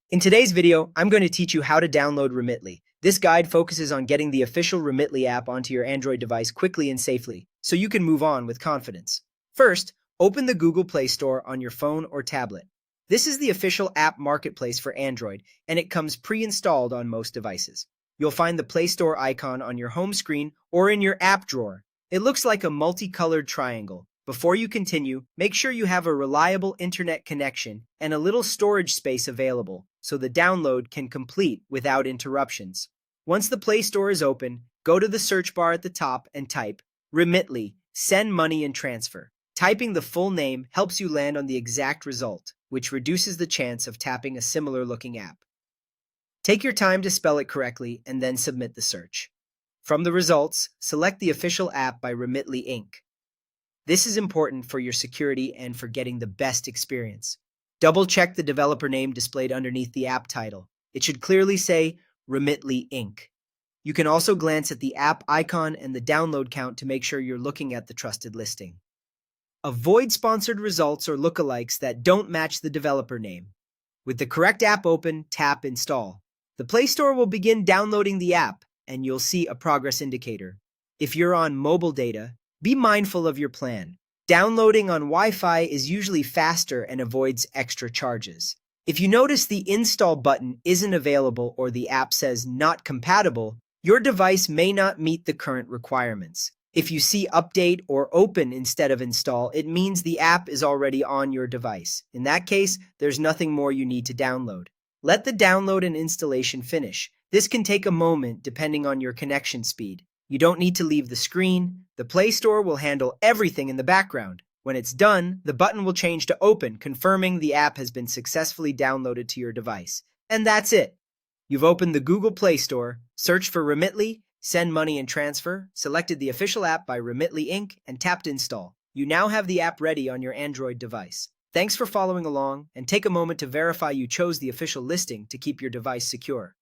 In today's video, I'm going to teach you how to download Remitly. This guide focuses on getting the official Remitly app onto your Android device quickly and safely, so you can move on with confidence. First, open the Google Play Store on your phone or tablet. This is the official app marketplace for Android, and it comes pre-installed on most devices. You'll find the Play Store icon on your home screen or in your app drawer. It looks like a multicolored triangle. Before you continue, make sure you have a reliable internet connection and a little storage space available so the download can complete without interruptions. Once the Play Store is open, go to the search bar at the top and type Remitly, send money and transfer. Typing the full name helps you land on the exact result, which reduces the chance of tapping a similar looking app. Take your time to spell it correctly and then submit the search. From the results, select the official app by Remitly Inc. This is important for your security and for getting the best experience. Double-check the developer name displayed underneath the app title. It should clearly say Remitly Inc. You can also glance at the app icon and the download count to make sure you're looking at the trusted listing. Avoid sponsored results or lookalikes that don't match the developer name. With the correct app open, tap Install. The Play Store will begin downloading the app, and you'll see a progress indicator. If you're on mobile data, be mindful of your plan. Downloading on Wi-Fi is usually faster and avoids extra charges. If you notice the install button isn't available or the app says not compatible, your device may not meet the current requirements. If you see update or open instead of install, it means the app is already on your device. In that case, there's nothing more you need to download. Let the download and installation finish. This can take a moment depending on your connection speed. You don't need to leave the screen. The Play Store will handle everything in the background. When it's done, the button will change to open, confirming the app has been successfully downloaded to your device. And that's it. You've opened the Google Play Store, searched for Remitly, send money and transfer, selected the official app by Remitly Inc., and tapped Install. You now have the app ready on your Android device. Thanks for following along, and take a moment to verify you chose the official listing to keep your device secure.